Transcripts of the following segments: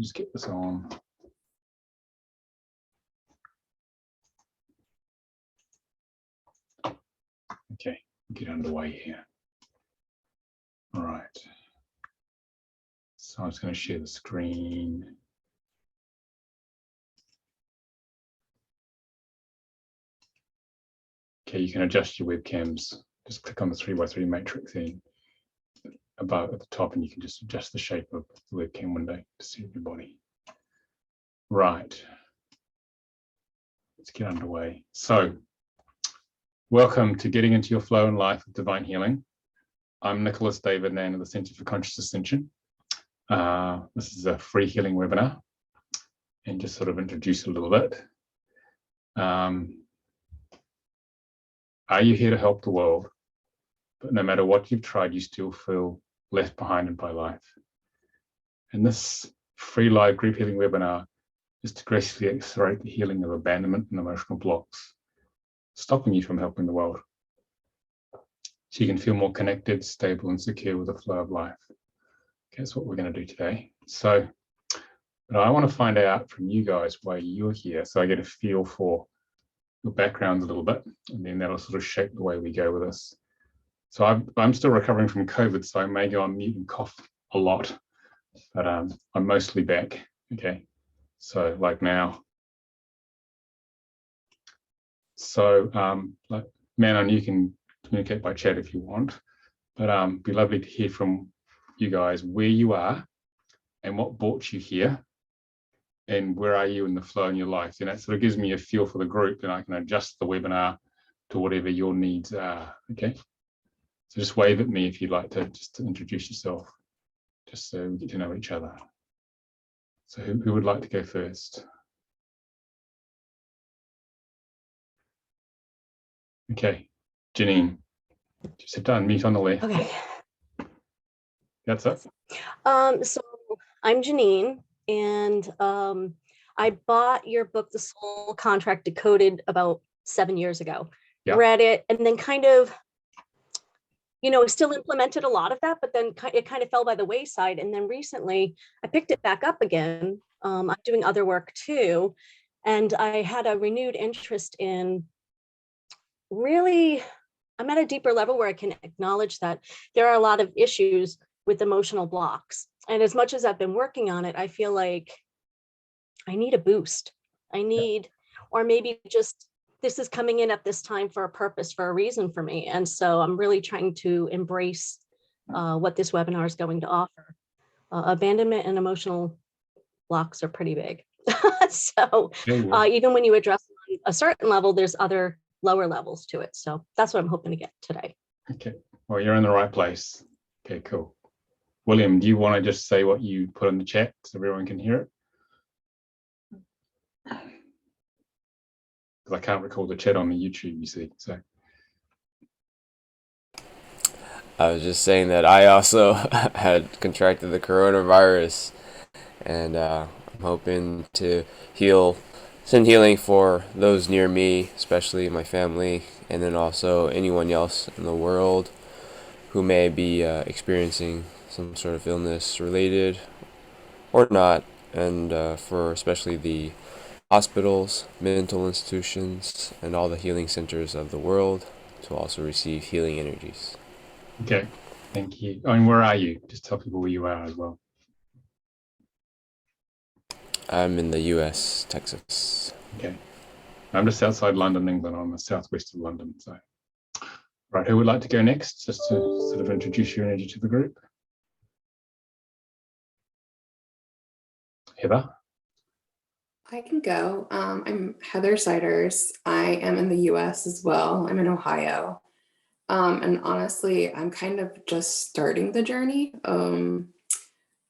Just get this on. Okay, get underway here. All right. So I'm just going to share the screen. Okay, you can adjust your webcams. Just click on the 3x3 matrix thing above at the top, and you can just adjust the shape of the webcam window to see everybody. Right. Let's get underway. So, welcome to Getting Into Your Flow in Life with Divine Healing. I'm Nicolas David Ngan of the Center for Conscious Ascension. This is a free healing webinar, and just sort of introduce a little bit. Are you here to help the world? But no matter what you've tried, you still feel left behind by life. And this free live group healing webinar is to gracefully accelerate the healing of abandonment and emotional blocks, stopping you from helping the world, so you can feel more connected, stable, and secure with the flow of life. Okay, that's what we're going to do today. So, but I want to find out from you guys why you're here, so I get a feel for your backgrounds a little bit, and then that'll sort of shape the way we go with this. So I'm still recovering from COVID, so I may go on mute and cough a lot, but I'm mostly back. Okay, so like now. So like Manon, you can communicate by chat if you want, but it'd be lovely to hear from you guys where you are and what brought you here, and where are you in the flow in your life. And that sort of gives me a feel for the group, and I can adjust the webinar to whatever your needs are. Okay, so just wave at me if you'd like to just to introduce yourself, just so we get to know each other. So who would like to go first? Okay, Janine, just have to unmute on the left. Okay. That's it. So I'm Janine, and I bought your book, The Soul Contract Decoded, about 7 years ago. Yeah. Read it, and then kind of, still implemented a lot of that, but then it kind of fell by the wayside. And then recently I picked it back up again. I'm doing other work too. And I had a renewed interest in really, I'm at a deeper level where I can acknowledge that there are a lot of issues with emotional blocks. And as much as I've been working on it, I feel like I need a boost. I need, or maybe just this is coming in at this time for a purpose, for a reason for me. And so I'm really trying to embrace what this webinar is going to offer. Abandonment and emotional blocks are pretty big. So even when you address a certain level, there's other lower levels to it. So that's what I'm hoping to get today. Okay, well, you're in the right place. Okay, cool. William, do you want to just say what you put in the chat so everyone can hear it? Because I can't recall the chat on the YouTube, you see. So I was just saying that I also had contracted the coronavirus, and I'm hoping to send healing for those near me, especially my family, and then also anyone else in the world who may be experiencing some sort of illness related or not, and for especially the hospitals, mental institutions, and all the healing centers of the world to also receive healing energies. okay, thank you. And where are you? Just tell people where you are as well. I'm in the US, Texas. Okay, I'm just outside London, England, on the southwest of London. So, right, who would like to go next, just to sort of introduce your energy to the group? Heather? I can go. I'm Heather Siders. I am in the US as well. I'm in Ohio. And honestly, I'm kind of just starting the journey.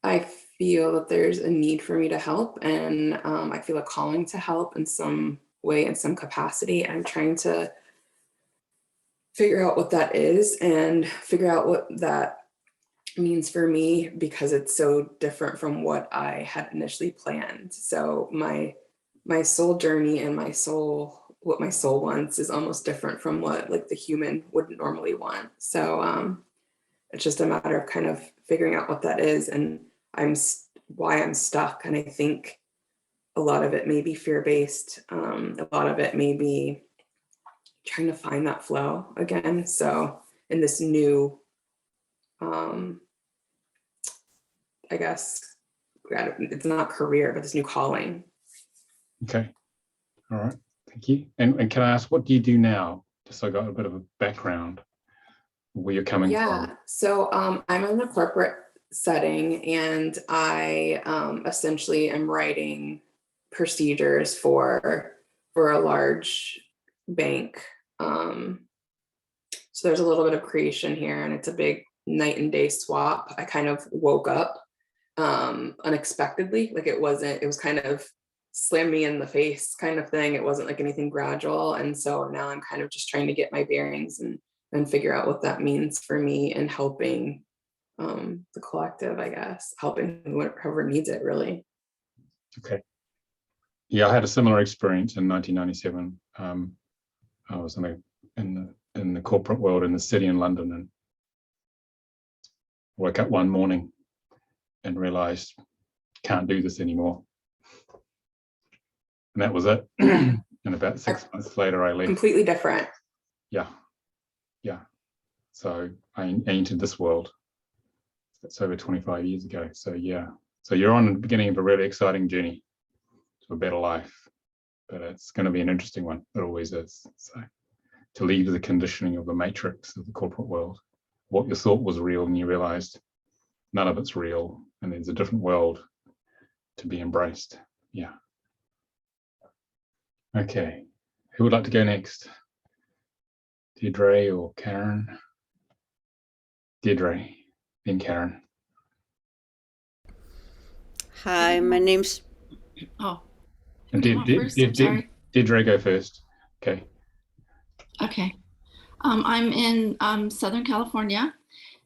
I feel that there's a need for me to help, and I feel a calling to help in some way, in some capacity. I'm trying to figure out what that is and figure out what that means for me, because it's so different from what I had initially planned. So my soul journey and what my soul wants is almost different from what like the human would normally want. So it's just a matter of kind of figuring out what that is. And I'm why I'm stuck. And I think a lot of it may be fear-based. A lot of it may be trying to find that flow again. So in this new, I guess, it's not career, but this new calling. Okay. All right. Thank you. And can I ask, what do you do now? Just so I got a bit of a background where you're coming from. So I'm in the corporate setting, and I essentially am writing procedures for a large bank. So there's a little bit of creation here, and it's a big night and day swap. I kind of woke up unexpectedly. Like it was kind of slam me in the face kind of thing. It wasn't like anything gradual. And so now I'm kind of just trying to get my bearings and figure out what that means for me and helping the collective, I guess, helping whoever needs it, really. Okay. Yeah, I had a similar experience in 1997. I was in the corporate world in the city in London, and woke up one morning and realized can't do this anymore. And that was it. And about 6 months later, I left. Completely different. Yeah. So I entered this world. That's over 25 years ago. So yeah. So you're on the beginning of a really exciting journey to a better life, but it's going to be an interesting one. It always is. So to leave the conditioning of the matrix of the corporate world, what you thought was real, and you realized none of it's real, and there's a different world to be embraced. Yeah. Okay. Who would like to go next? Deirdre or Karen? Deirdre, then Karen. Hi, my name's. Oh. And Deirdre, go first. Okay. Okay. I'm in Southern California,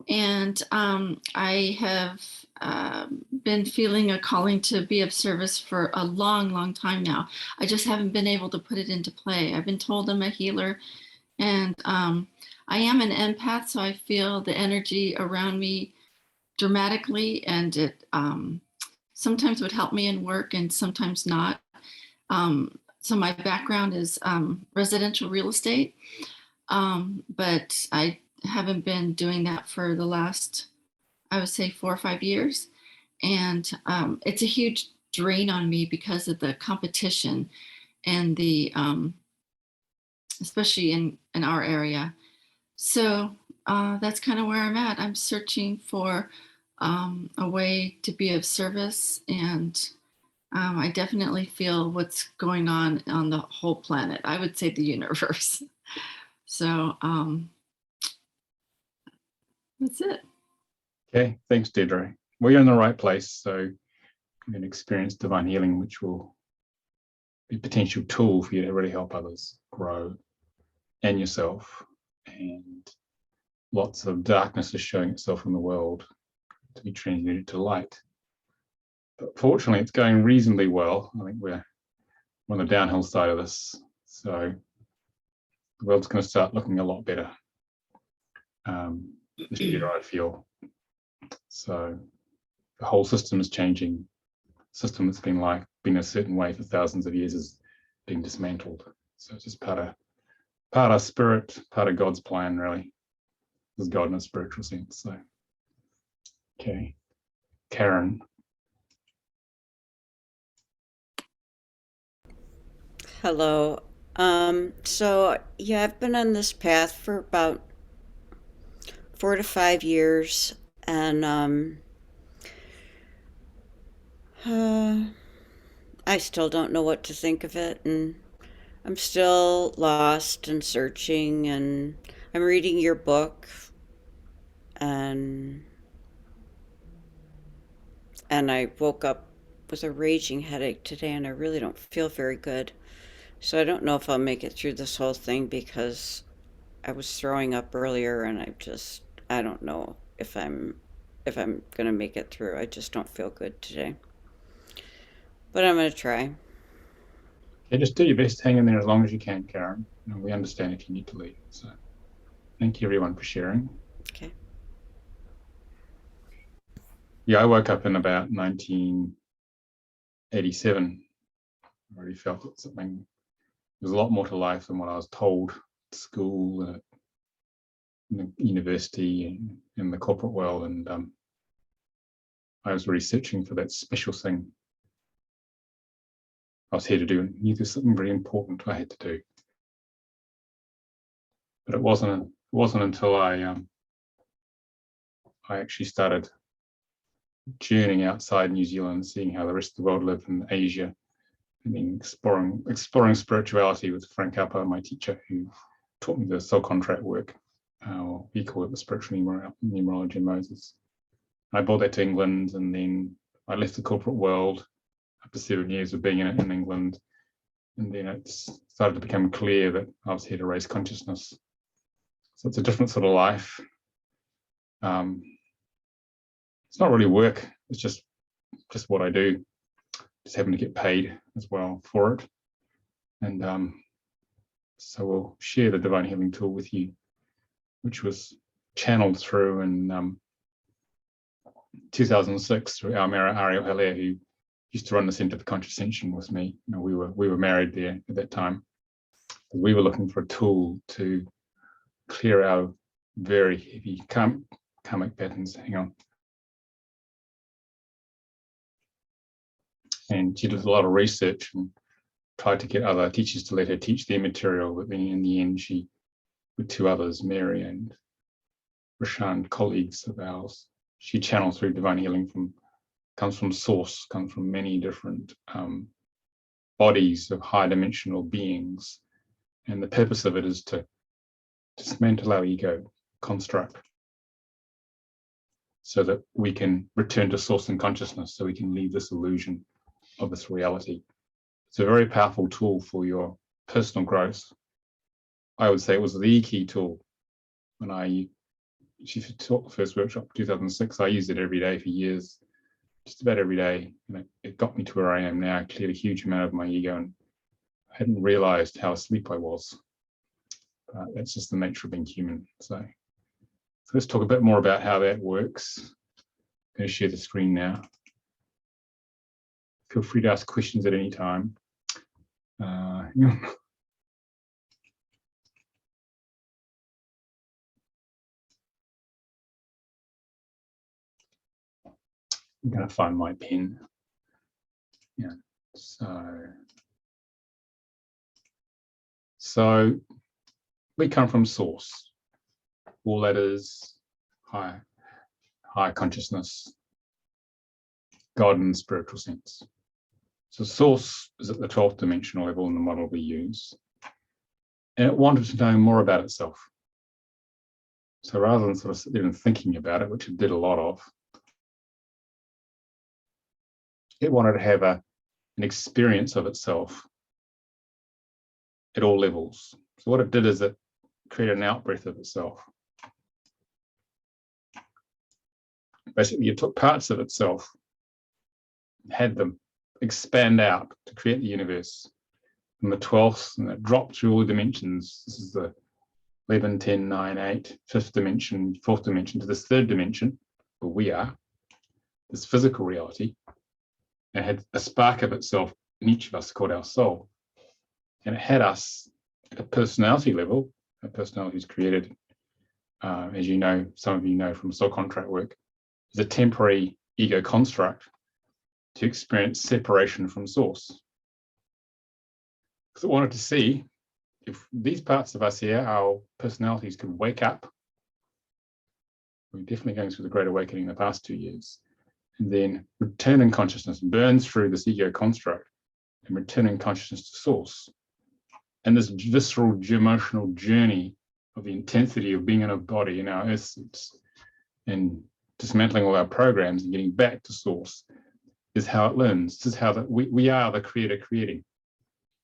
and I have been feeling a calling to be of service for a long, long time now. I just haven't been able to put it into play. I've been told I'm a healer, and I am an empath, so I feel the energy around me dramatically, and it sometimes would help me in work and sometimes not. So my background is residential real estate, but I haven't been doing that for the last, I would say, 4 or 5 years. And it's a huge drain on me because of the competition and the, especially in our area. So that's kind of where I'm at. I'm searching for a way to be of service, and I definitely feel what's going on the whole planet. I would say the universe. So that's it. Okay, thanks, Deirdre. Well, you're in the right place. So you can experience divine healing, which will be a potential tool for you to really help others grow and yourself. And lots of darkness is showing itself in the world to be transmuted to light. But fortunately, it's going reasonably well. I think we're on the downhill side of this. So the world's going to start looking a lot better this year, I feel. So the whole system is changing. The system that's been a certain way for thousands of years is being dismantled. So it's just part of spirit, part of God's plan, really. There's God in a spiritual sense. So, okay, Karen. Hello. So yeah, I've been on this path for about 4 to 5 years, and I still don't know what to think of it, and I'm still lost and searching, and I'm reading your book, and I woke up with a raging headache today, and I really don't feel very good. So I don't know if I'll make it through this whole thing because I was throwing up earlier, and I don't know if I'm gonna make it through. I just don't feel good today. But I'm gonna try. Okay, just do your best, hang in there as long as you can, Karen. We understand if you need to leave. So thank you everyone for sharing. Okay. Yeah, I woke up in about 1987. I already felt that something, there's a lot more to life than what I was told at school and at the university and in the corporate world. And I was really searching for that special thing I was here to do, and knew there's something very important I had to do. But it wasn't until I actually started journeying outside New Zealand, seeing how the rest of the world lived in Asia, and then exploring spirituality with Frank Kappa, my teacher, who taught me the soul contract work. He called it the spiritual numerology in Moses. I brought that to England, and then I left the corporate world after 7 years of being in it in England. And then it started to become clear that I was here to raise consciousness. So it's a different sort of life. It's not really work. It's just what I do. Just happen to get paid as well for it. And so we'll share the divine healing tool with you, which was channeled through in 2006 through our Mara Ariel Hilaire, who used to run the Centre for Conscious Ascension with me. You know, we were married there at that time. We were looking for a tool to clear our very heavy karmic patterns. Hang on. And she did a lot of research and tried to get other teachers to let her teach their material, but then in the end, she, with two others, Mary and Rashan, colleagues of ours, she channeled through divine healing comes from source, comes from many different bodies of high dimensional beings. And the purpose of it is to dismantle our ego construct so that we can return to source and consciousness, so we can leave this illusion of this reality. It's a very powerful tool for your personal growth. I would say it was the key tool. When she taught the first workshop in 2006, I used it every day for years, just about every day. And it got me to where I am now. I cleared a huge amount of my ego, and I hadn't realized how asleep I was. That's just the nature of being human. So let's talk a bit more about how that works. I'm going to share the screen now. Feel free to ask questions at any time. I'm going to find my pen. Yeah. So we come from source. All that is high consciousness, God in the spiritual sense. So source is at the 12th dimensional level in the model we use. And it wanted to know more about itself. So rather than sort of sit there and thinking about it, which it did a lot of, it wanted to have an experience of itself at all levels. So what it did is it created an out-breath of itself. Basically, it took parts of itself, had them expand out to create the universe from the 12th, and it dropped through all the dimensions. This is the 11, 10, 9, 8, 5th dimension, 4th dimension, to this 3rd dimension, where we are, this physical reality. It had a spark of itself in each of us called our soul. And it had us at a personality level. A personality is created, as you know, some of you know from soul contract work, is a temporary ego construct to experience separation from source. So I wanted to see if these parts of us here, our personalities, could wake up. We're definitely going through the Great Awakening in the past 2 years. And then return in consciousness, burn through this ego construct and return in consciousness to source. And this visceral emotional journey of the intensity of being in a body in our essence and dismantling all our programs and getting back to source is how it learns. This is how we are the creator creating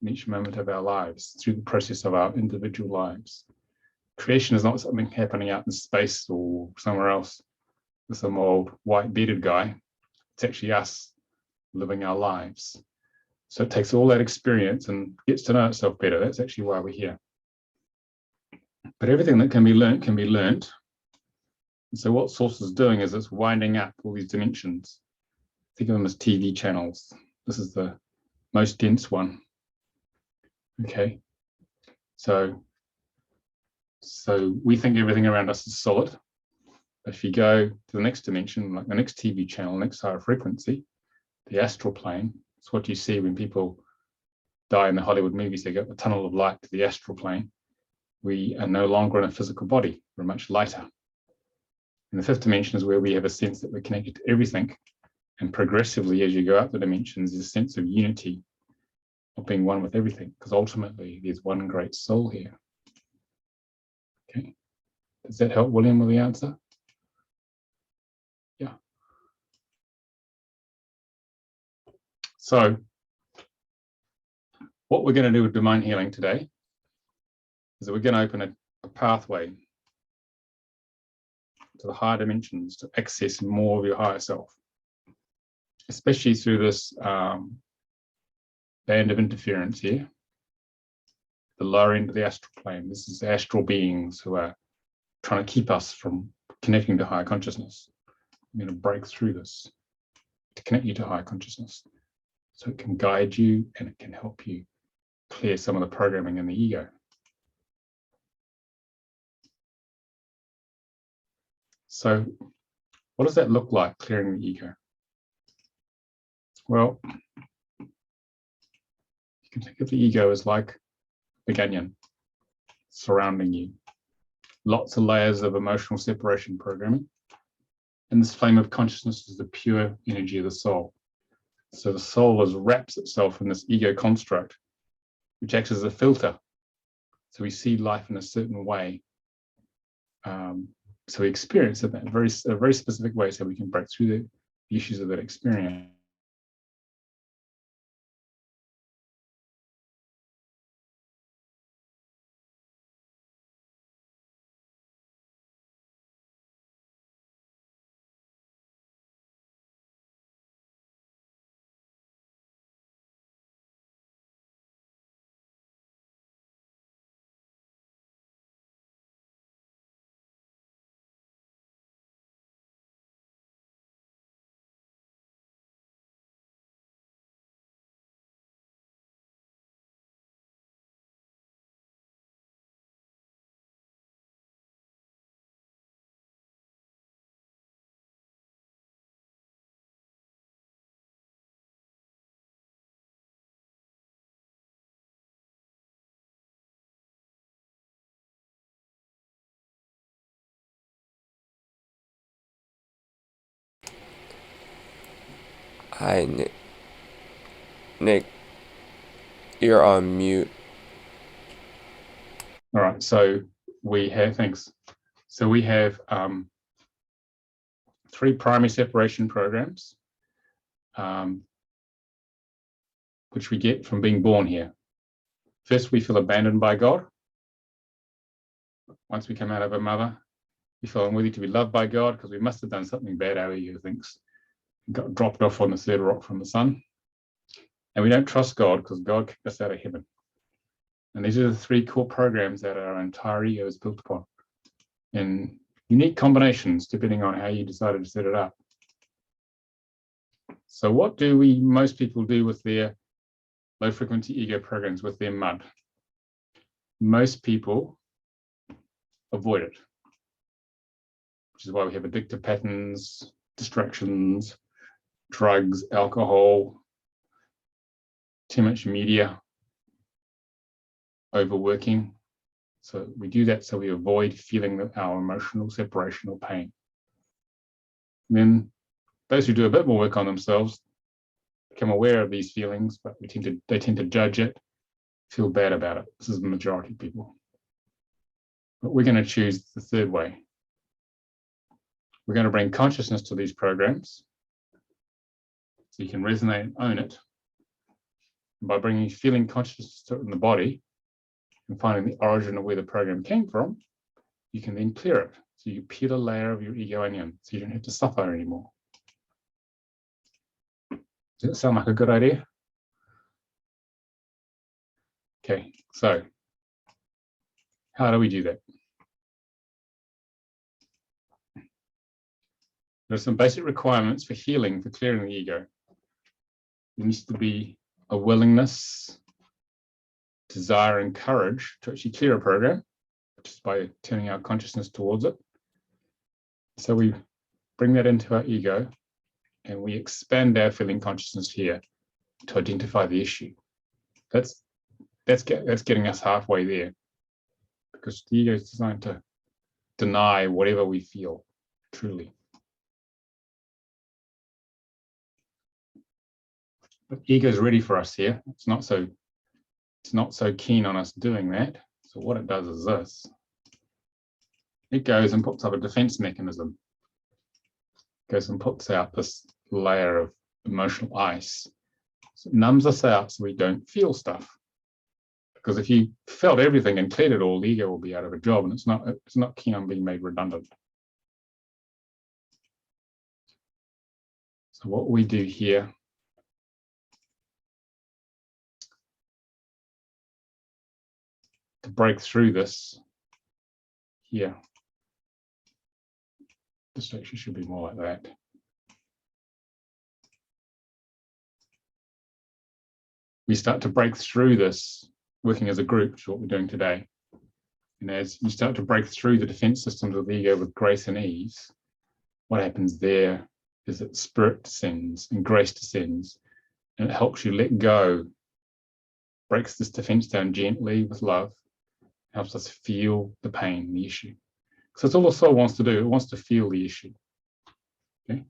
in each moment of our lives through the process of our individual lives. Creation is not something happening out in space or somewhere else with some old white bearded guy. It's actually us living our lives. So it takes all that experience and gets to know itself better. That's actually why we're here. But everything that can be learnt And so what source is doing is it's winding up all these dimensions. Think of them as TV channels. This is the most dense one. Okay, so we think everything around us is solid. But if you go to the next dimension, like the next TV channel, next higher frequency, the astral plane, it's what you see when people die in the Hollywood movies. They get the tunnel of light to the astral plane. We are no longer in a physical body. We're much lighter. And the fifth dimension is where we have a sense that we're connected to everything. And progressively, as you go up the dimensions, there's a sense of unity, of being one with everything, because ultimately there's one great soul here. Okay. Does that help William with the answer? Yeah. So what we're going to do with domain healing today is that we're going to open a pathway to the higher dimensions to access more of your higher self, especially through this band of interference here, the lower end of the astral plane. This is astral beings who are trying to keep us from connecting to higher consciousness. I'm going to break through this to connect you to higher consciousness, so it can guide you and it can help you clear some of the programming in the ego. So what does that look like, clearing the ego? Well, you can think of the ego as like a big onion surrounding you. Lots of layers of emotional separation programming. And this flame of consciousness is the pure energy of the soul. So the soul wraps itself in this ego construct, which acts as a filter. So we see life in a certain way. So we experience it in a very specific way, so we can break through the issues of that experience. Hi, Nick, you're on mute. All right, so we have, thanks. So we have 3 primary separation programs, which we get from being born here. First, we feel abandoned by God. Once we come out of our mother, we feel unworthy to be loved by God because we must have done something bad, our ego thinks. Got dropped off on the third rock from the sun. And we don't trust God because God kicked us out of heaven. And these are the 3 core programs that our entire ego is built upon, in unique combinations depending on how you decided to set it up. So what do most people do with their low frequency ego programs, with their mud? Most people avoid it, which is why we have addictive patterns, distractions, drugs, alcohol, too much media, overworking. So we do that so we avoid feeling our emotional separation or pain. And then those who do a bit more work on themselves become aware of these feelings, but they tend to judge it, feel bad about it. This is the majority of people. But we're going to choose the third way. We're going to bring consciousness to these programs so you can resonate and own it. And by bringing feeling consciousness to it in the body and finding the origin of where the program came from, you can then clear it. So you peel a layer of your ego onion so you don't have to suffer anymore. Does that sound like a good idea? Okay, so how do we do that? There are some basic requirements for healing, for clearing the ego. There needs to be a willingness, desire, and courage to actually clear a program, just by turning our consciousness towards it. So we bring that into our ego and we expand our feeling consciousness here to identify the issue. That's getting us halfway there, because the ego is designed to deny whatever we feel truly. But the ego is ready for us here. It's not so keen on us doing that. So what it does is this. It goes and puts up a defense mechanism. It goes and puts out this layer of emotional ice. So it numbs us out so we don't feel stuff. Because if you felt everything and cleared it all, the ego will be out of a job, and it's not keen on being made redundant. So what we do here to break through this here, this actually should be more like that. We start to break through this working as a group, which is what we're doing today. And as you start to break through the defense systems of the ego with grace and ease, what happens there is that spirit descends and grace descends, and it helps you let go, breaks this defense down gently with love, helps us feel the pain, the issue. So that's all the soul wants to do. It wants to feel the issue. Okay?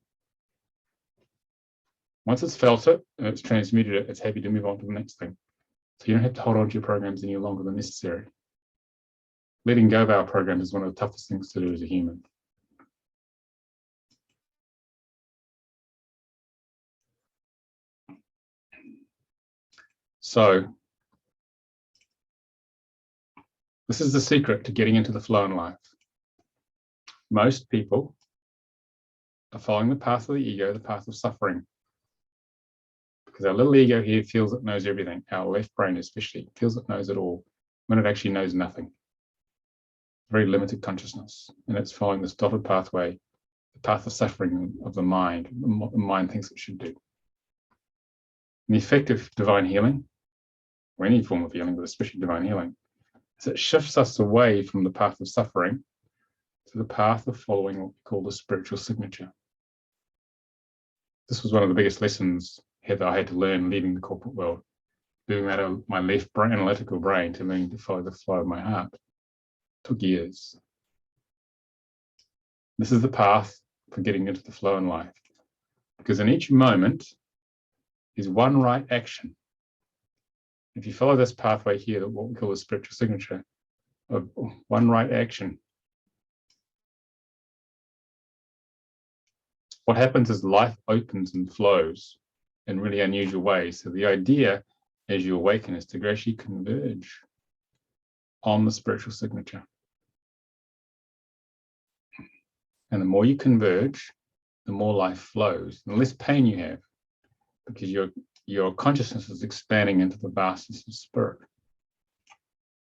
Once it's felt it and it's transmuted it, it's happy to move on to the next thing. So you don't have to hold on to your programs any longer than necessary. Letting go of our program is one of the toughest things to do as a human. So this is the secret to getting into the flow in life. Most people are following the path of the ego, the path of suffering. Because our little ego here feels it knows everything. Our left brain especially feels it knows it all, when it actually knows nothing. Very limited consciousness. And it's following this dotted pathway, the path of suffering of the mind, what the mind thinks it should do. And the effect of divine healing, or any form of healing, but especially divine healing, is it shifts us away from the path of suffering to the path of following what we call the spiritual signature. This was one of the biggest lessons that I had to learn leaving the corporate world, doing that of my left brain, analytical brain, to learn to follow the flow of my heart. It took years. This is the path for getting into the flow in life, because in each moment is one right action. If you follow this pathway here, what we call the spiritual signature of one right action, what happens is life opens and flows in really unusual ways. So the idea as you awaken is to gradually converge on the spiritual signature. And the more you converge, the more life flows, and the less pain you have, because your consciousness is expanding into the vastness of spirit.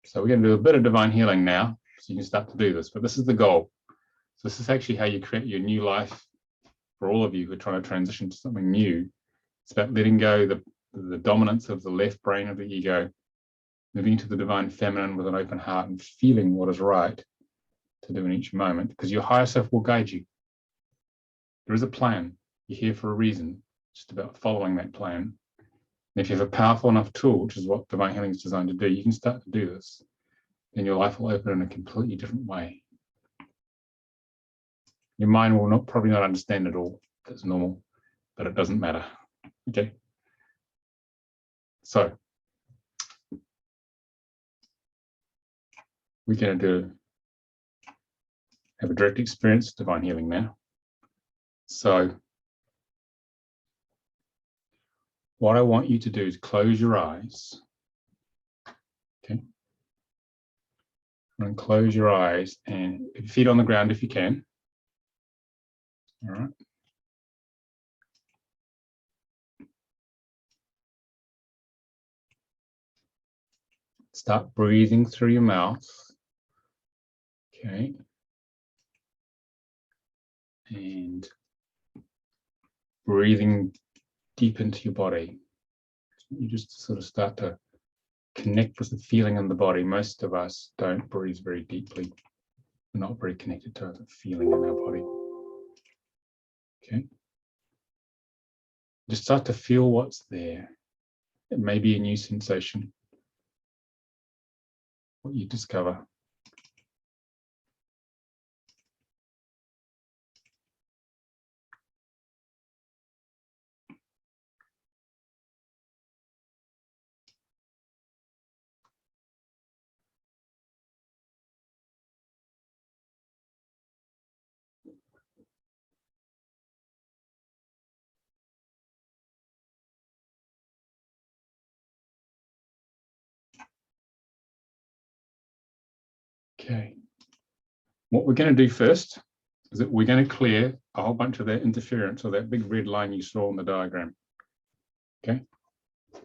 So we're going to do a bit of divine healing now, so you can start to do this, but this is the goal. So this is actually how you create your new life for all of you who are trying to transition to something new. It's about letting go the dominance of the left brain of the ego, moving to the divine feminine with an open heart and feeling what is right to do in each moment, because your higher self will guide you. There is a plan. You're here for a reason. It's just about following that plan. And if you have a powerful enough tool, which is what divine healing is designed to do, you can start to do this. Then your life will open in a completely different way. Your mind will probably not understand it all. That's normal, but it doesn't matter. Okay. So we're going to have a direct experience of divine healing now. So what I want you to do is close your eyes. Okay. And close your eyes and put your feet on the ground if you can. All right. Start breathing through your mouth. Okay. And breathing deep into your body. You just sort of start to connect with the feeling in the body. Most of us don't breathe very deeply. We're not very connected to the feeling in our body. Okay. Just start to feel what's there. It may be a new sensation, what you discover. Okay. What we're going to do first is that we're going to clear a whole bunch of that interference, or that big red line you saw on the diagram. Okay. I'm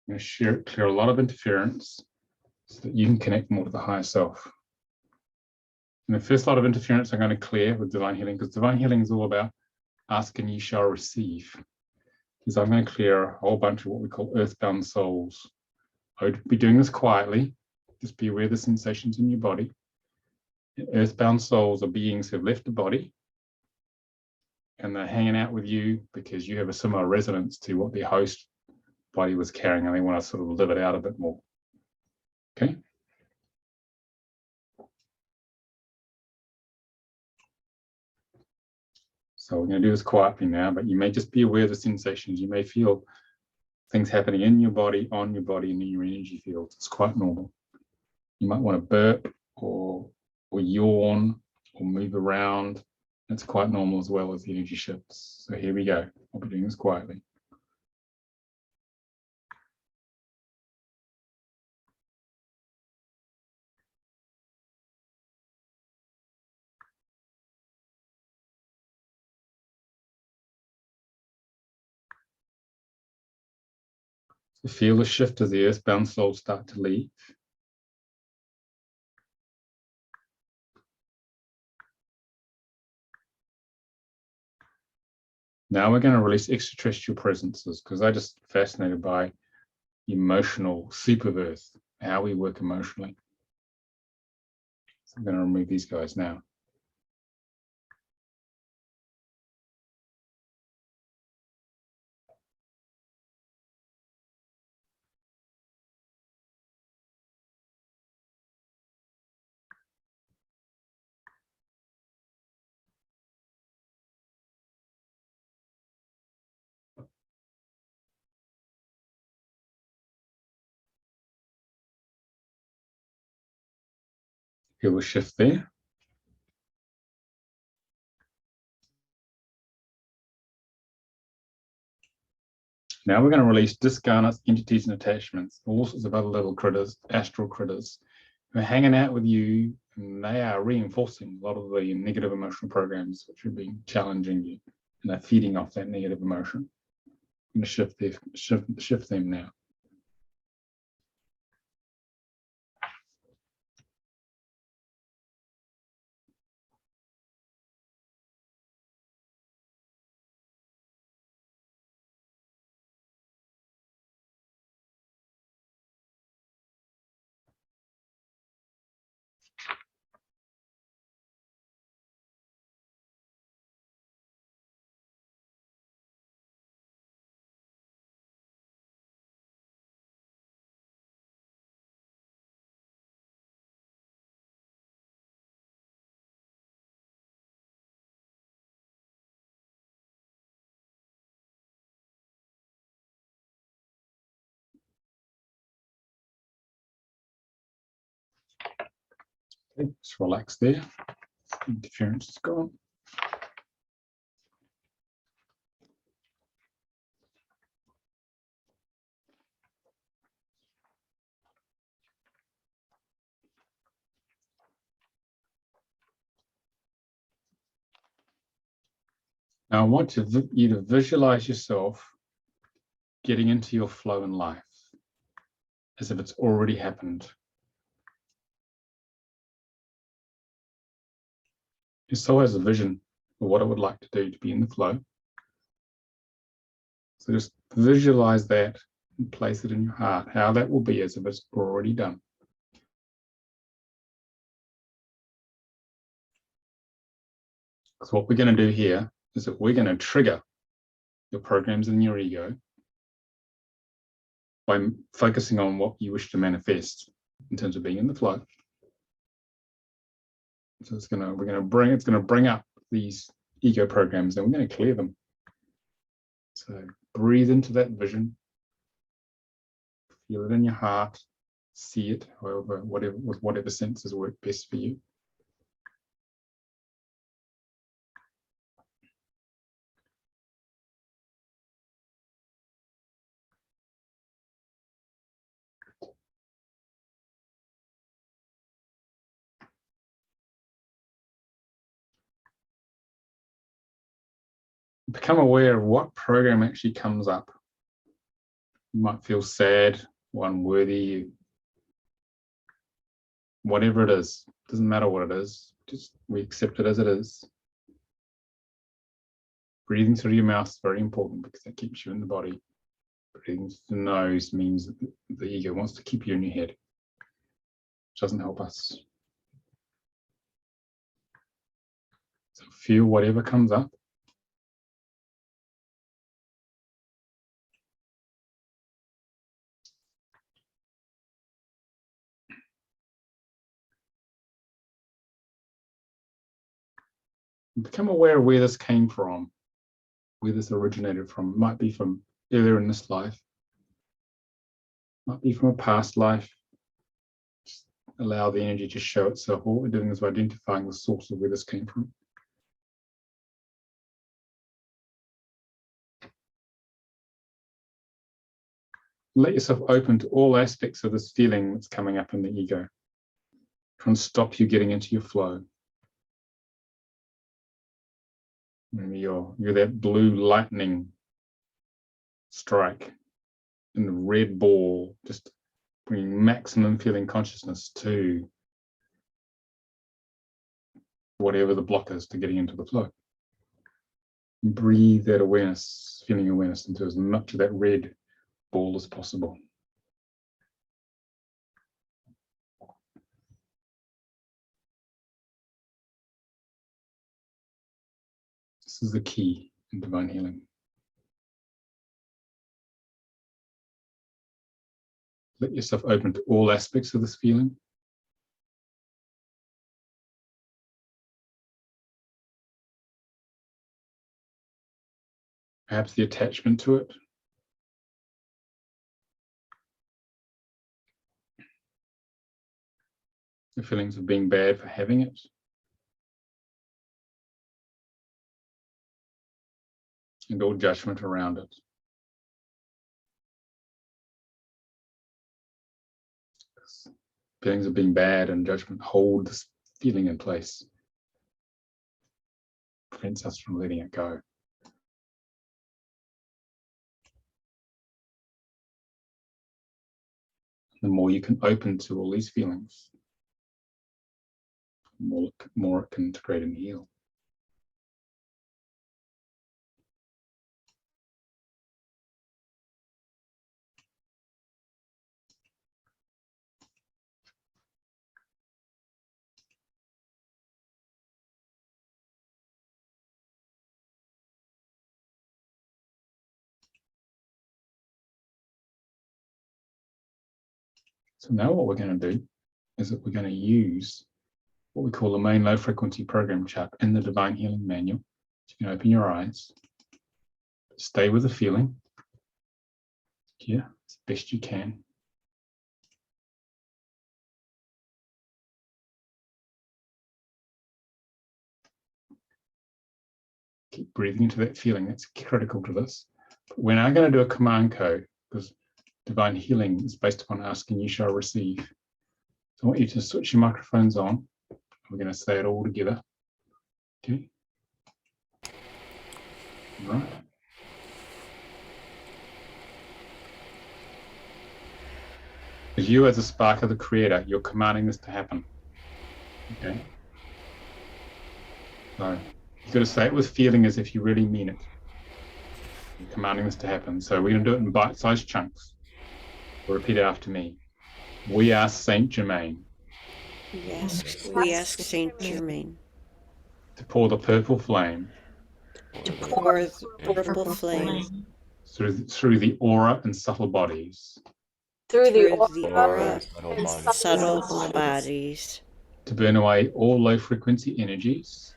going to clear a lot of interference so that you can connect more to the higher self. And the first lot of interference I'm going to clear with divine healing, because divine healing is all about ask and you shall receive, is I'm going to clear a whole bunch of what we call earthbound souls. I would be doing this quietly. Just be aware of the sensations in your body. Earthbound souls are beings who have left the body and they're hanging out with you because you have a similar resonance to what their host body was carrying, and they want to sort of live it out a bit more. Okay. So we're going to do this quietly now, but you may just be aware of the sensations. You may feel things happening in your body, on your body, and in your energy fields. It's quite normal. You might want to burp or yawn or move around. It's quite normal as well as the energy shifts. So here we go. I'll be doing this quietly. So feel the shift as the earthbound souls start to leave. Now we're going to release extraterrestrial presences, because I'm just fascinated by emotional super Earth, how we work emotionally. So I'm going to remove these guys now. Feel a shift there. Now we're going to release discarnates, entities, and attachments, all sorts of other little critters, astral critters, who are hanging out with you, and they are reinforcing a lot of the negative emotional programs which have been challenging you, and they're feeding off that negative emotion. I'm going to shift them now. Okay, just relax there. Interference is gone. Now I want you to visualize yourself getting into your flow in life as if it's already happened. Your soul has a vision of what it would like to do to be in the flow. So just visualize that and place it in your heart, how that will be as if it's already done. So what we're going to do here is that we're going to trigger your programs in your ego by focusing on what you wish to manifest in terms of being in the flow. So it's going to bring up these ego programs, and we're going to clear them. So breathe into that vision, feel it in your heart, see it, with whatever senses work best for you. Become aware of what program actually comes up. You might feel sad or unworthy, whatever it is. Doesn't matter what it is, just we accept it as it is. Breathing through your mouth is very important because that keeps you in the body. Breathing through the nose means that the ego wants to keep you in your head, which doesn't help us. So feel whatever comes up. Become aware of where this came from, where this originated from. It might be from earlier in this life, might be from a past life. Just allow the energy to show itself. All we're doing is we're identifying the source of where this came from. Let yourself open to all aspects of this feeling that's coming up in the ego. Try and stop you getting into your flow. Maybe you're that blue lightning strike in the red ball, just bringing maximum feeling consciousness to whatever the block is to getting into the flow. Breathe that awareness, feeling awareness into as much of that red ball as possible. This is the key in divine healing. Let yourself open to all aspects of this feeling. Perhaps the attachment to it. The feelings of being bad for having it. And all judgment around it. Feelings of being bad and judgment hold this feeling in place. Prevents us from letting it go. The more you can open to all these feelings, the more it can integrate and heal. So now what we're going to do is that we're going to use what we call the main low frequency program chart in the Divine Healing Manual. So you can open your eyes, stay with the feeling here as best you can. Keep breathing into that feeling, that's critical to this. But we're now going to do a command code because divine healing is based upon asking, you shall receive. So I want you to switch your microphones on. We're going to say it all together. Okay. All right. Because you as a spark of the creator, you're commanding this to happen. Okay. So you've got to say it with feeling as if you really mean it. You're commanding this to happen. So we're going to do it in bite-sized chunks. Repeat after me. We are Saint Germain. We ask Saint Germain To pour the purple flame. to pour the purple flame Through the aura and subtle bodies. Through the aura and and subtle subtle bodies. To burn away all low frequency energies.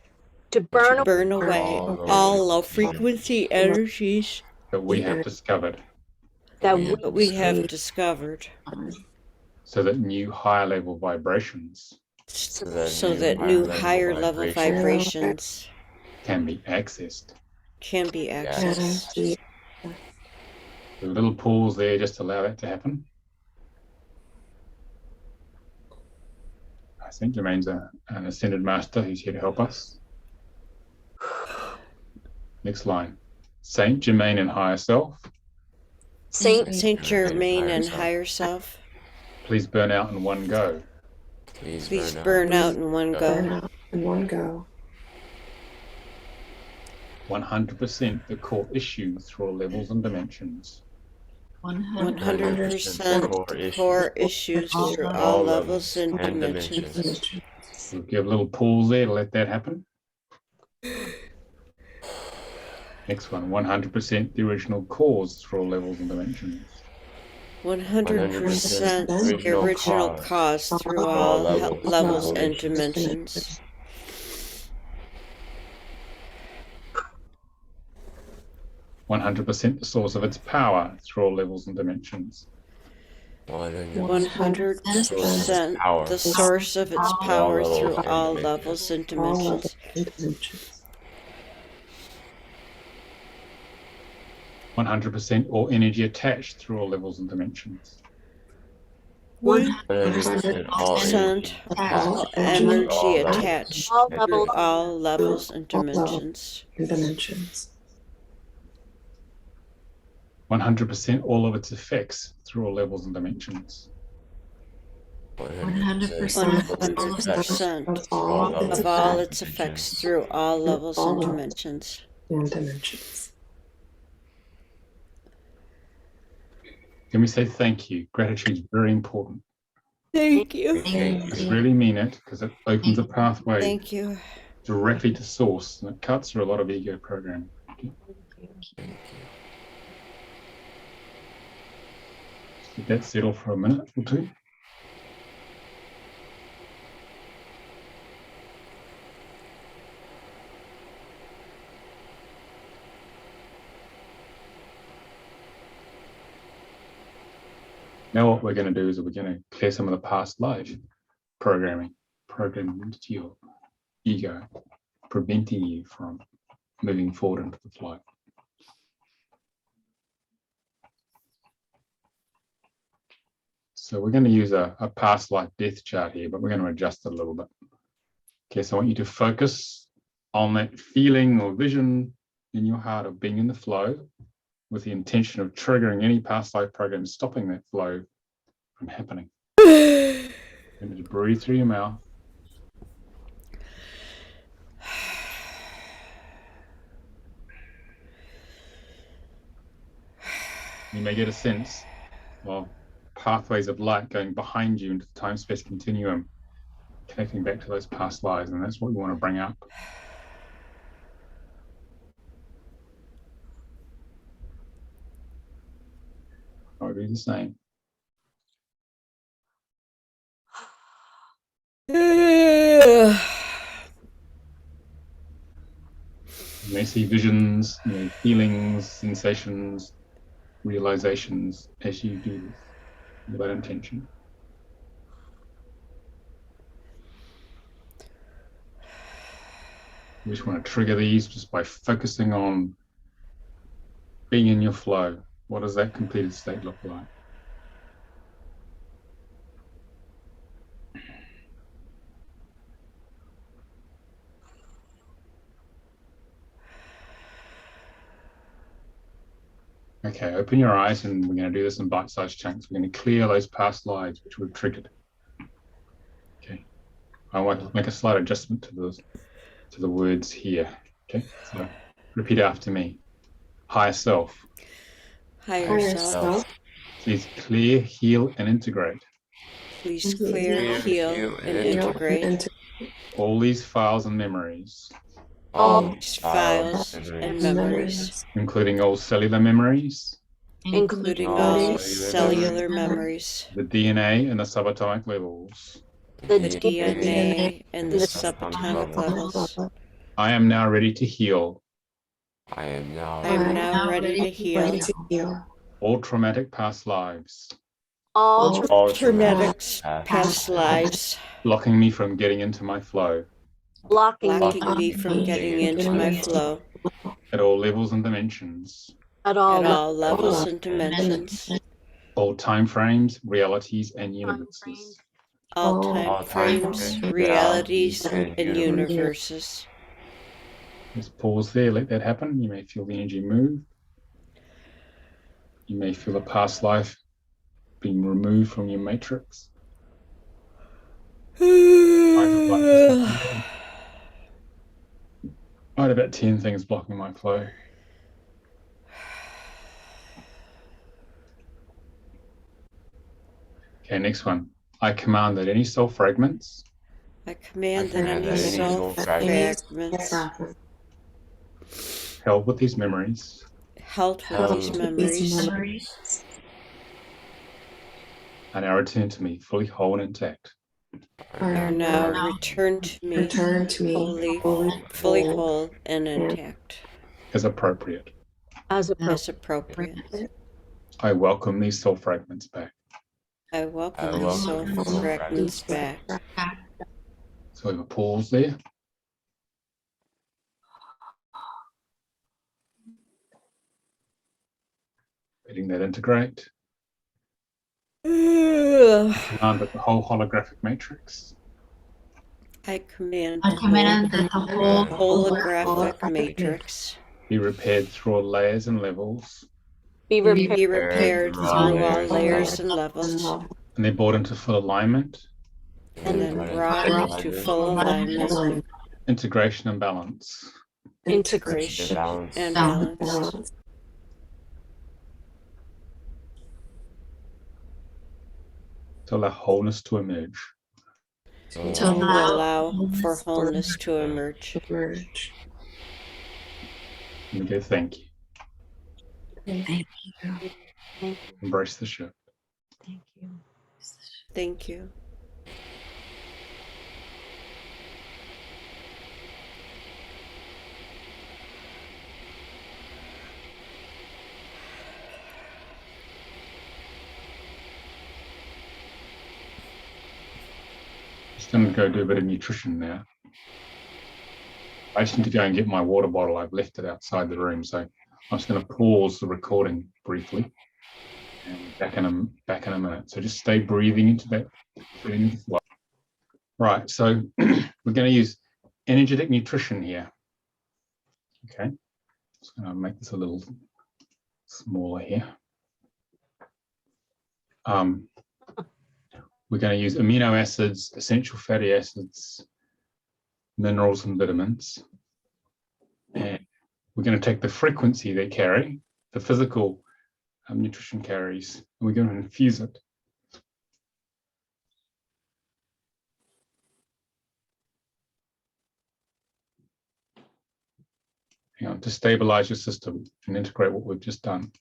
to burn Away all low frequency energies That we have discovered. that we have discovered, So that new higher level vibrations so that new higher level vibrations can be accessed. can be accessed. A little pause there, just allow that to happen. Saint Germain's an ascended master who's here to help us. Next line. Saint Germain and higher self. Saint Germain and higher self. Please burn out in one go. Please burn out in one go. 100% the core issue through all levels and dimensions. 100% core issues through all levels and dimensions. We'll give a little pause there to let that happen. Next one, 100% the original cause through all levels and dimensions. 100% the original cause through all levels and dimensions. 100% the source of its power through all levels and dimensions. 100% the source of its power through all levels and dimensions. 100% all energy attached through all levels and dimensions. 100% all energy attached through all levels and dimensions. 100% all of its effects through all levels and dimensions. 100% of all its effects through all levels and dimensions. Can we say thank you? Gratitude is very important. Thank you. Just really mean it, because it opens a pathway Thank you. directly to source, and it cuts through a lot of ego programming. Okay. Just let that settle for a minute or two. Now what we're going to do is we're going to clear some of the past life programming into your ego, preventing you from moving forward into the flow. So we're going to use a past life death chart here, but we're going to adjust it a little bit. Okay, so I want you to focus on that feeling or vision in your heart of being in the flow, with the intention of triggering any past life program, stopping that flow from happening. Remember to breathe through your mouth. You may get a sense of pathways of light going behind you into the time-space continuum, connecting back to those past lives, and that's what we want to bring up. I'll do the same. You may see visions, feelings, sensations, realizations as you do this with that intention. You just want to trigger these just by focusing on being in your flow. What does that completed state look like? Okay, open your eyes, and we're going to do this in bite-sized chunks. We're going to clear those past lives which we've triggered. Okay, I want to make a slight adjustment to the words here. Okay, so repeat after me. higher self. Higher Higher self, self, Please clear, heal, and integrate please clear, heal, and integrate all these files and memories, all these files and memories, including all cellular memories, including all cellular memories, the DNA and the subatomic levels. the the DNA and the subatomic levels. I am now ready to heal I am now I am now ready to heal all traumatic past lives, all all traumatic past past lives, blocking me from getting into my flow blocking blocking me from getting into my flow at all levels and dimensions, at at all all levels and dimensions, all time frames, realities, and time universes. frames. all time frames, realities, and universes. Just pause there, let that happen. You may feel the energy move. You may feel a past life being removed from your matrix. I had about 10 things blocking my flow. Okay, next one. I command that any soul fragments I command that any soul fragments held with these memories held with these memories are now returned to me fully whole and intact. are now returned to me fully whole and intact As appropriate. As appropriate. as appropriate. I welcome these soul fragments back. I welcome these soul fragments back. So we have a pause there. Letting that integrate. Command that the whole holographic matrix I command that the whole holographic matrix be repaired through all layers and levels, Be repaired. be repaired through all layers and levels, and they're brought into full alignment, and then brought into full alignment, integration, and balance. integration, and balance. To allow wholeness to emerge. To allow for wholeness to emerge. And we go, thank you. Thank you. Embrace the shift. Thank you. Thank you. Just going to go do a bit of nutrition now. I just need to go and get my water bottle. I've left it outside the room, so I'm just going to pause the recording briefly. And back in a minute. So just stay breathing into that. Right, so we're going to use energetic nutrition here. Okay, just going to make this a little smaller here. We're going to use amino acids, essential fatty acids, minerals, and vitamins. And we're going to take the frequency they carry, the physical nutrition carries, and we're going to infuse it. Hang on, to stabilize your system and integrate what we've just done.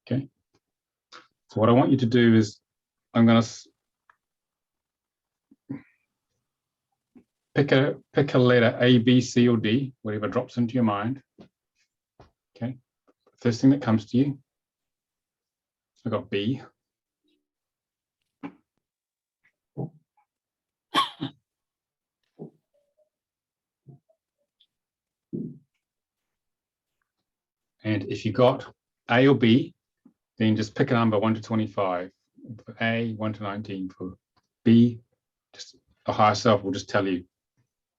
Okay. So what I want you to do is I'm going to pick a letter A, B, C, or D, whatever drops into your mind. Okay. First thing that comes to you. I got B. And if you got A or B, then just pick a number 1 to 25. For A, 1 to 19. For B, just the higher self will just tell you,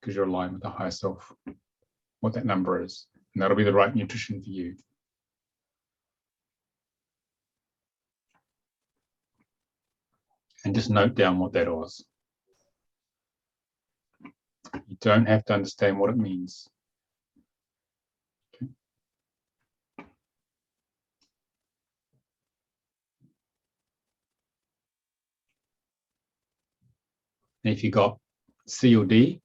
because you're aligned with the higher self, what that number is. And that'll be the right nutrition for you. And just note down what that was. You don't have to understand what it means. Okay. And if you got C or D,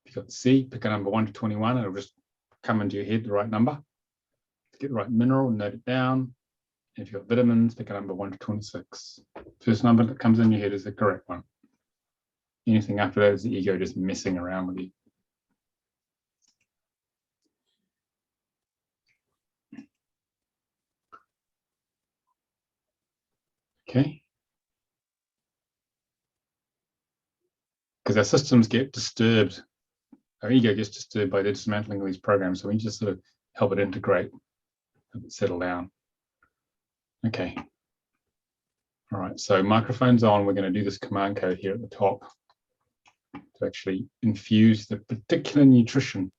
if you got C, pick a number 1 to 21. It'll just come into your head, the right number. Get the right mineral, note it down. If you've got vitamins, pick a number 1 to 26. First number that comes in your head is the correct one. Anything after that is the ego just messing around with you. Okay. Because our systems get disturbed, our ego gets disturbed by the dismantling of these programs. So we just sort of help it integrate, help it settle down. Okay. All right, so microphone's on. We're going to do this command code here at the top to actually infuse the particular nutrition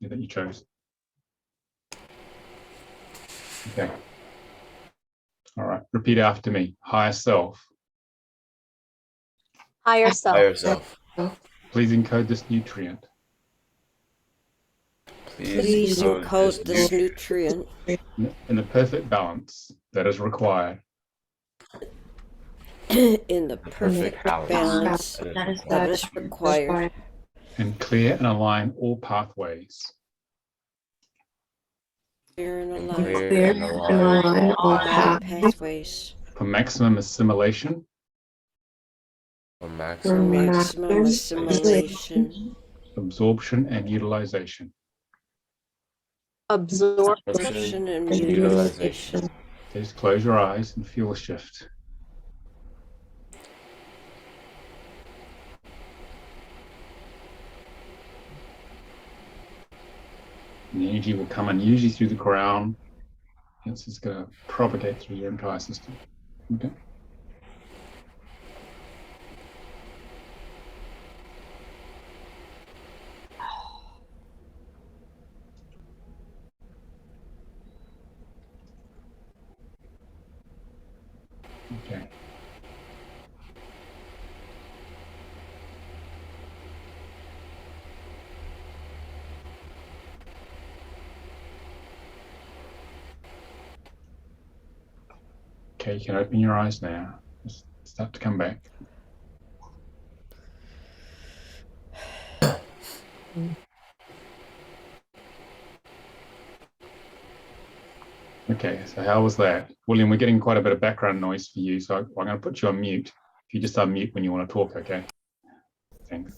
that you chose. Okay. All right, repeat after me. Higher self, Higher self. Higher self. please encode this nutrient Please encode this nutrient in the perfect balance that is required in the perfect balance that is required and clear and align all pathways clear and Clear and align all pathways for maximum assimilation for for maximum maximum assimilation, absorption and utilization. Absorption. and utilization. Please close your eyes and feel a shift. And the energy will come in usually through the crown. It's just going to propagate through your entire system. Okay. Okay. Okay, you can open your eyes now. Just start to come back. Okay, so how was that? William, we're getting quite a bit of background noise for you, so I'm going to put you on mute. If you just unmute when you want to talk, okay? Thanks.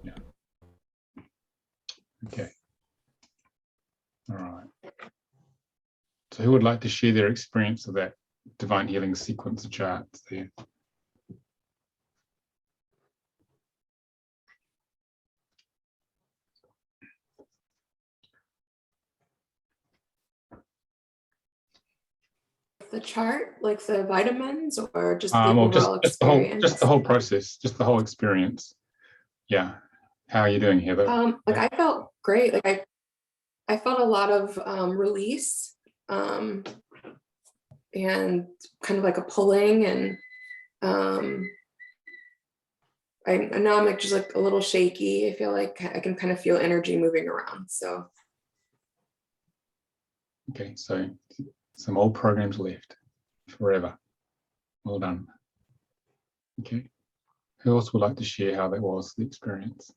Yeah. Okay. All right. So who would like to share their experience of that divine healing sequence of charts there? The chart, like the vitamins, or just the Well, overall just experience? the whole process, just the whole experience. Yeah. How are you doing, Heather? Like I felt great. Like I felt a lot of release, and kind of like a pulling, and I know I'm like just like a little shaky. I feel like I can kind of feel energy moving around. So Okay, so some old programs left forever. Well done. Okay. Who else would like to share how that was, the experience?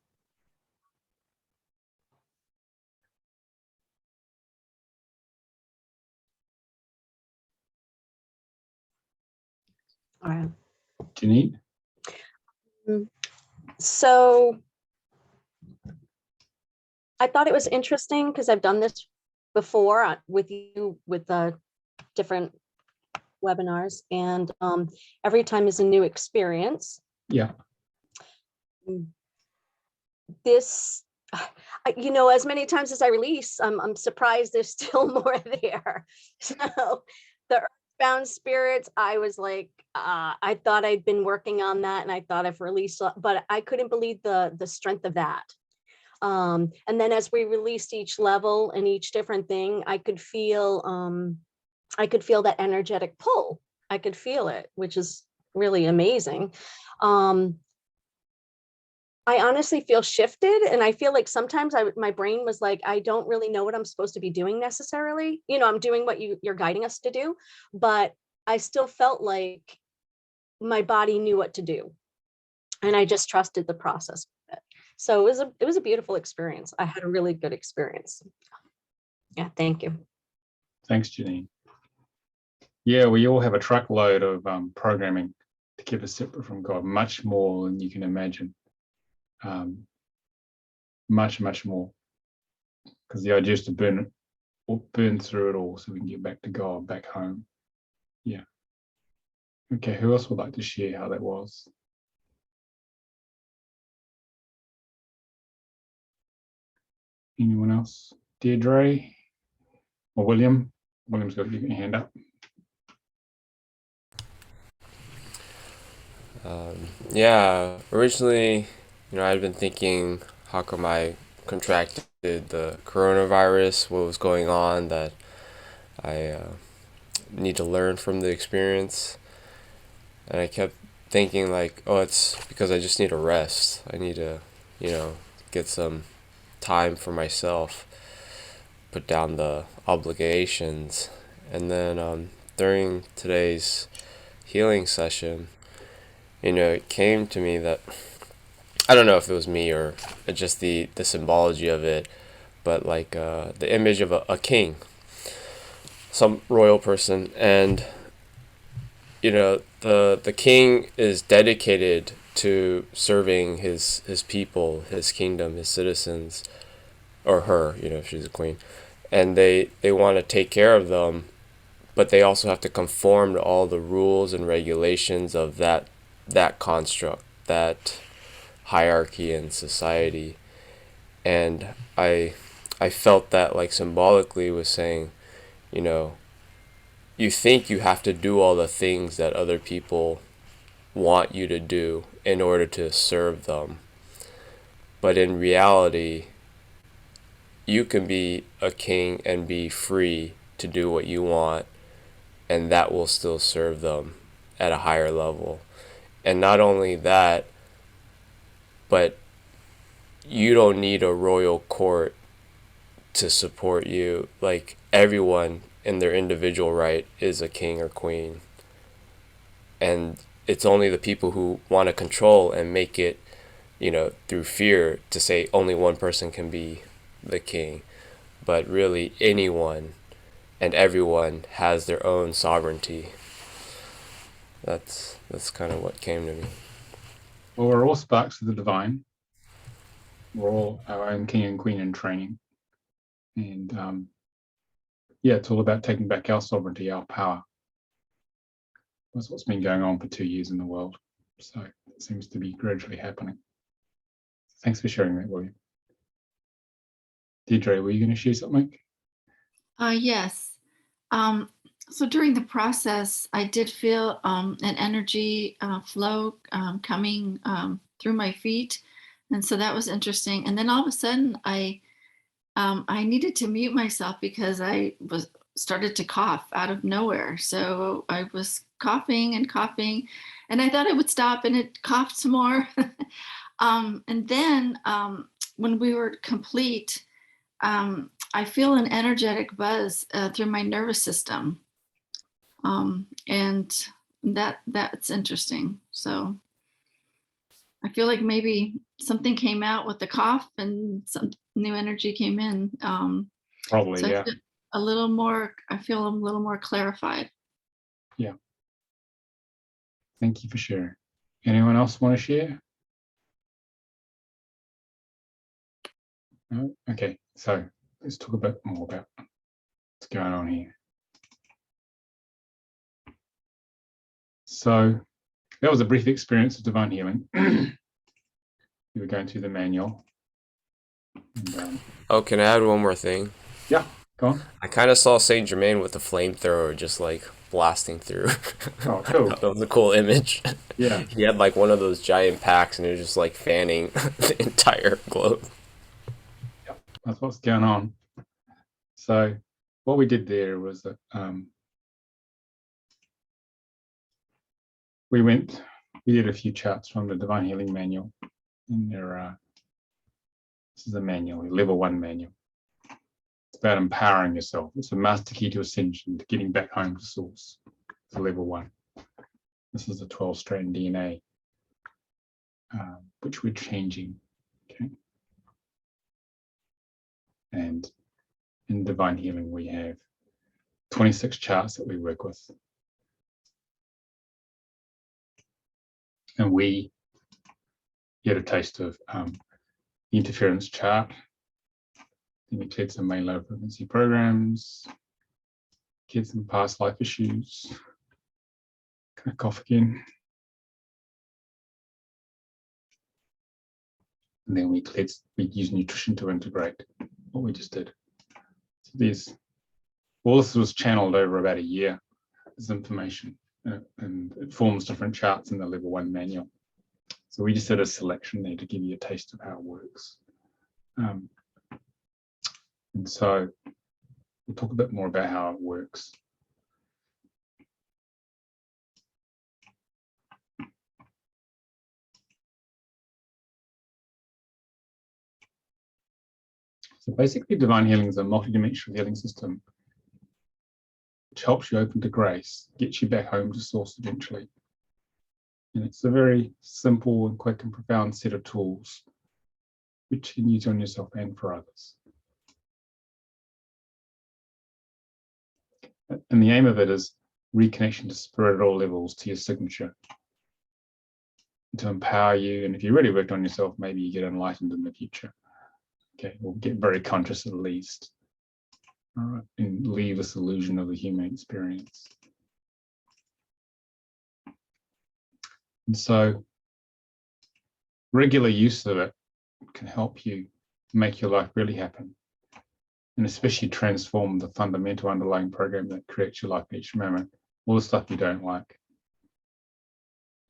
All right. Janine? So I thought it was interesting because I've done this before with you with the different webinars, and every time is a new experience. Yeah. This, as many times as I release, I'm surprised there's still more there. So the earthbound spirits, I was like, I thought I'd been working on that, and I thought I've released, but I couldn't believe the strength of that. And then as we released each level and each different thing, I could feel that energetic pull. I could feel it, which is really amazing. I honestly feel shifted, and I feel like sometimes my brain was like, I don't really know what I'm supposed to be doing necessarily. I'm doing what you're guiding us to do, but I still felt like my body knew what to do. And I just trusted the process of it. So it was a beautiful experience. I had a really good experience. Yeah, thank you. Thanks, Janine. Yeah, we all have a truckload of programming to keep us separate from God, much more than you can imagine. Much, much more. Because the idea is to burn through it all so we can get back to God, back home. Yeah. Okay, who else would like to share how that was? Anyone else? Deirdre or William? William's got your hand up. Yeah, originally, I'd been thinking, how come I contracted the coronavirus? What was going on that I need to learn from the experience? And I kept thinking like, oh, it's because I just need a rest. I need to, get some time for myself, put down the obligations. And then during today's healing session, it came to me that, I don't know if it was me or just the symbology of it, but like the image of a king, some royal person. And the king is dedicated to serving his people, his kingdom, his citizens, or her, if she's a queen, and they want to take care of them, but they also have to conform to all the rules and regulations of that construct, that hierarchy in society. And I felt that like symbolically was saying, you think you have to do all the things that other people want you to do in order to serve them. But in reality, you can be a king and be free to do what you want, and that will still serve them at a higher level. And not only that, but you don't need a royal court to support you. Like, everyone in their individual right is a king or queen. And it's only the people who want to control and make it, through fear, to say only one person can be the king. But really, anyone and everyone has their own sovereignty. That's kind of what came to me. Well, we're all sparks of the divine. We're all our own king and queen in training. And it's all about taking back our sovereignty, our power. That's what's been going on for 2 years in the world. So it seems to be gradually happening. Thanks for sharing that, William. Deirdre, were you going to share something? Yes. So during the process, I did feel an energy flow coming through my feet. And so that was interesting. And then all of a sudden, I needed to mute myself because I started to cough out of nowhere. So I was coughing, and I thought it would stop, and it coughed some more. And then when we were complete, I feel an energetic buzz through my nervous system. And that's interesting. So I feel like maybe something came out with the cough and some new energy came in. Probably, so yeah. I feel a little more clarified. Yeah. Thank you for sharing. Anyone else want to share? No? Okay, so let's talk a bit more about what's going on here. So that was a brief experience of divine healing. We were going through the manual. And, Can I add one more thing? yeah, go on. I kind of saw Saint Germain with a flamethrower just like blasting through. Oh, cool. That was a cool image. Yeah. He had like one of those giant packs and it was just like fanning the entire globe. Yep, that's what's going on. So what we did there was that we did a few charts from the Divine Healing Manual. And this is a manual, a level 1 manual. It's about empowering yourself. It's a master key to ascension, to getting back home to source. It's a level 1. This is a 12-strand DNA, which we're changing. Okay. And in divine healing, we have 26 charts that we work with. And we get a taste of the interference chart. Then we cleared some main low frequency programs, cleared some past life issues. Can I cough again? And then we use nutrition to integrate what we just did. So all this was channeled over about a year, this information, and it forms different charts in the level 1 manual. So we just did a selection there to give you a taste of how it works. And so we'll talk a bit more about how it works. So basically, divine healing is a multidimensional healing system which helps you open to grace, gets you back home to source eventually. And it's a very simple and quick and profound set of tools which you can use on yourself and for others. And the aim of it is reconnection to spirit at all levels, to your signature, to empower you. And if you really worked on yourself, maybe you get enlightened in the future. Okay, or get very conscious at least. All right, and leave this illusion of the human experience. And so regular use of it can help you make your life really happen, and especially transform the fundamental underlying program that creates your life each moment, all the stuff you don't like.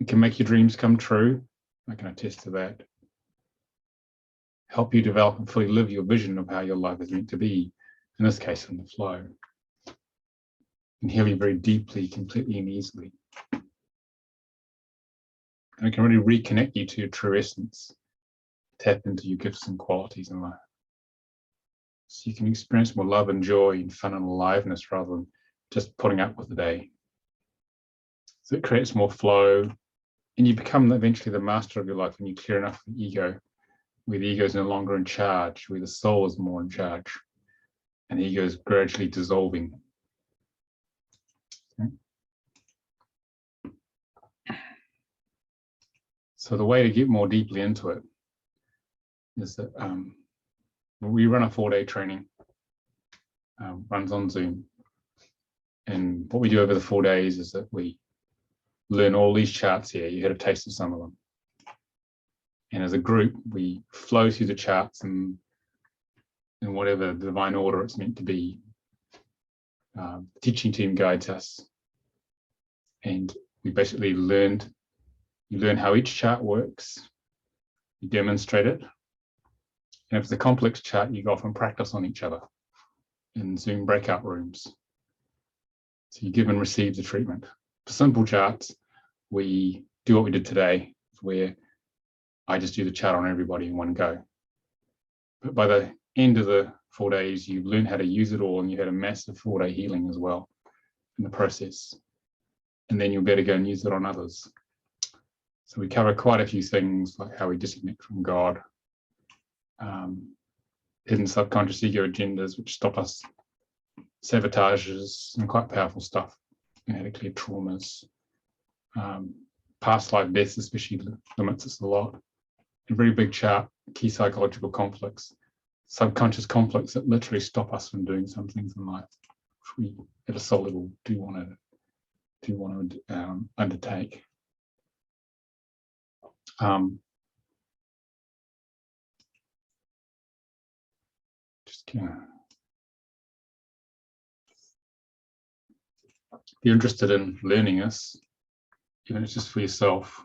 It can make your dreams come true. I can attest to that. Help you develop and fully live your vision of how your life is meant to be, in this case, in the flow. And heal you very deeply, completely and easily. And it can really reconnect you to your true essence, tap into your gifts and qualities in life. So you can experience more love and joy and fun and aliveness rather than just putting up with the day. So it creates more flow, and you become eventually the master of your life when you clear enough of the ego, where the ego is no longer in charge, where the soul is more in charge, and the ego is gradually dissolving. Okay. So the way to get more deeply into it is that we run a 4-day training, runs on Zoom. And what we do over the 4 days is that we learn all these charts here. You had a taste of some of them. And as a group, we flow through the charts and in whatever divine order it's meant to be. The teaching team guides us. And we basically you learn how each chart works. You demonstrate it. And if it's a complex chart, you go off and practice on each other in Zoom breakout rooms. So you give and receive the treatment. For simple charts, we do what we did today, where I just do the chart on everybody in one go. But by the end of the 4 days, you learn how to use it all, and you had a massive 4-day healing as well in the process. And then you'll better go and use it on others. So we cover quite a few things, like how we disconnect from God, hidden subconscious ego agendas which stop us, sabotages, and quite powerful stuff, and how to clear traumas. Past life deaths especially limits us a lot. A very big chart, key psychological conflicts, subconscious conflicts that literally stop us from doing some things in life, which we at a soul level do want to undertake. If you're interested in learning this, even if it's just for yourself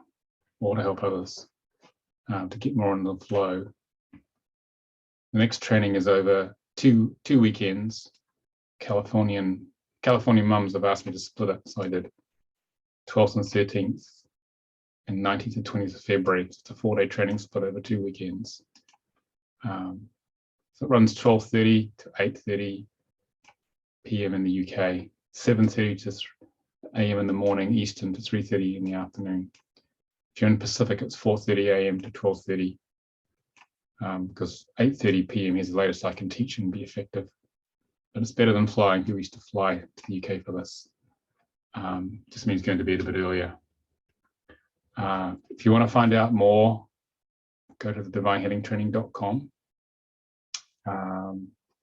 or to help others, to get more in the flow. The next training is over two weekends. Californian mums have asked me to split it, so I did 12th and 13th and 19th and 20th of February. It's a 4-day training split over 2 weekends. So it runs 12:30 to 8:30 p.m. in the UK, 7:30 to a.m. in the morning Eastern to 3:30 in the afternoon. If you're in Pacific, it's 4:30 a.m. to 12:30, because 8:30 p.m. is the latest I can teach and be effective. But it's better than flying. Who used to fly to the UK for this? Just means going to bed a bit earlier. If you want to find out more, go to the divinehealingtraining.com.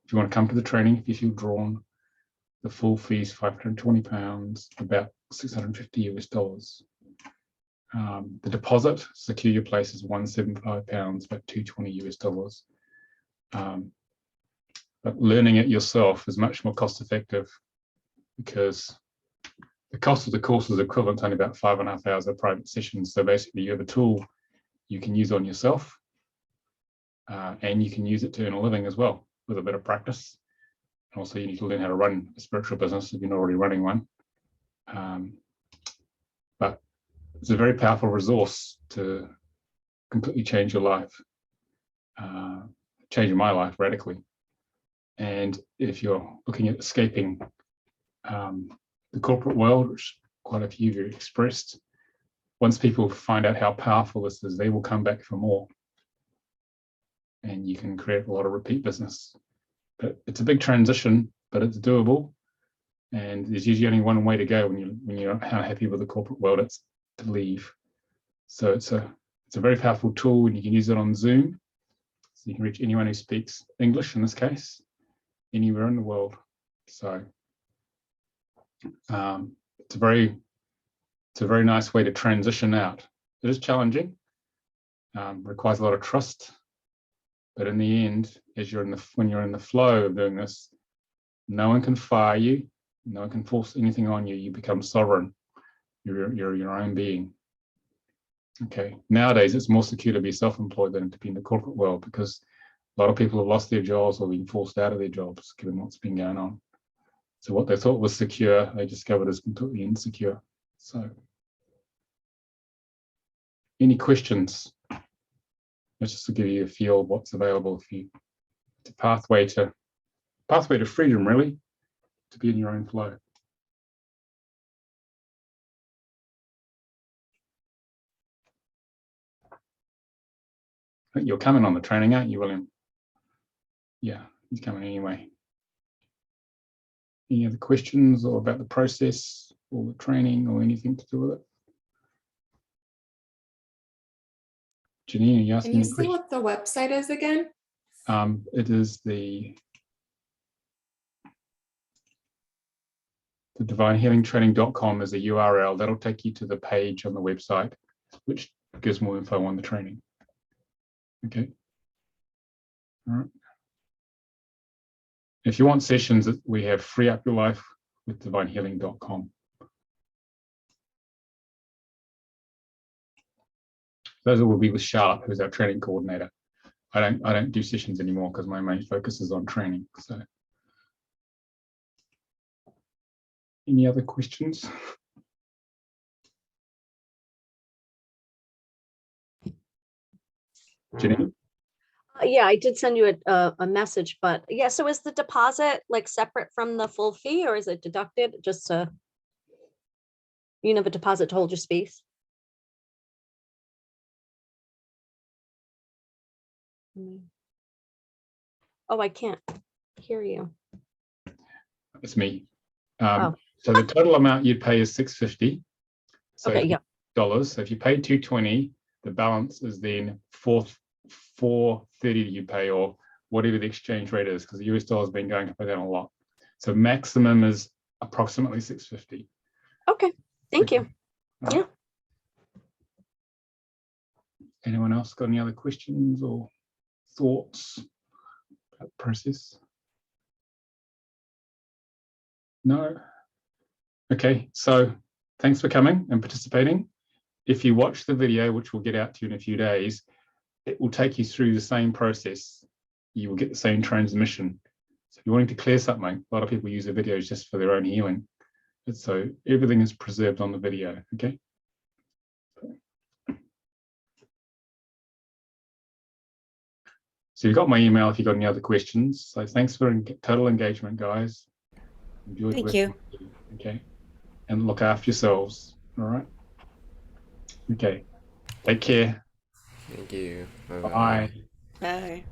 If you want to come to the training, if you feel drawn, the full fee is £520, about $650 US. The deposit to secure your place is £175, about $220 US. But learning it yourself is much more cost effective, because the cost of the course is equivalent to only about 5.5 hours of private sessions. So basically you have a tool you can use on yourself, and you can use it to earn a living as well with a bit of practice. And also you need to learn how to run a spiritual business if you're not already running one. But it's a very powerful resource to completely change your life, changing my life radically. And if you're looking at escaping the corporate world, which quite a few of you expressed, once people find out how powerful this is, they will come back for more. And you can create a lot of repeat business. But it's a big transition, but it's doable. And there's usually only one way to go when you're not happy with the corporate world, it's to leave. So it's a very powerful tool, and you can use it on Zoom. So you can reach anyone who speaks English in this case, anywhere in the world. So it's a very nice way to transition out. It is challenging, requires a lot of trust, but in the end, when you're in the flow of doing this, no one can fire you, no one can force anything on you. You become sovereign. You're your own being. Okay. Nowadays, it's more secure to be self-employed than to be in the corporate world, because a lot of people have lost their jobs or been forced out of their jobs, given what's been going on. So what they thought was secure, they discovered is completely insecure. So, any questions? That's just to give you a feel of what's available for you. It's a pathway to freedom, really, to be in your own flow. You're coming on the training, aren't you, William? Yeah, he's coming anyway. Any other questions or about the process or the training or anything to do with it? Janine, are you asking Can you a say question? what the website is again? It is the divinehealingtraining.com is a URL. That'll take you to the page on the website, which gives more info on the training. Okay. All right. If you want sessions, we have Free Up Your Life with divinehealing.com. Those will be with Charlotte, who's our training coordinator. I don't do sessions anymore because my main focus is on training. So, any other questions? Jenny? Yeah, I did send you a message, but yeah, so is the deposit like separate from the full fee, or is it deducted just to, the deposit to hold your space? Oh, I can't hear you. It's me. Oh. So the total amount you'd pay is $650. So Okay, yeah. dollars. So if you pay $220, the balance is then $430 you pay, or whatever the exchange rate is, because the US dollar has been going up and down a lot. So maximum is approximately $650. Okay, thank you. Right. Yeah. Anyone else got any other questions or thoughts about the process? No? Okay, so thanks for coming and participating. If you watch the video, which we'll get out to you in a few days, it will take you through the same process. You will get the same transmission. So if you're wanting to clear something, a lot of people use the videos just for their own healing. And so everything is preserved on the video, okay? So you've got my email if you've got any other questions. So thanks for total engagement, guys. Enjoyed Thank working you. with you. Okay. and look after yourselves. All right. Okay. Take care. Thank you. Bye. Bye.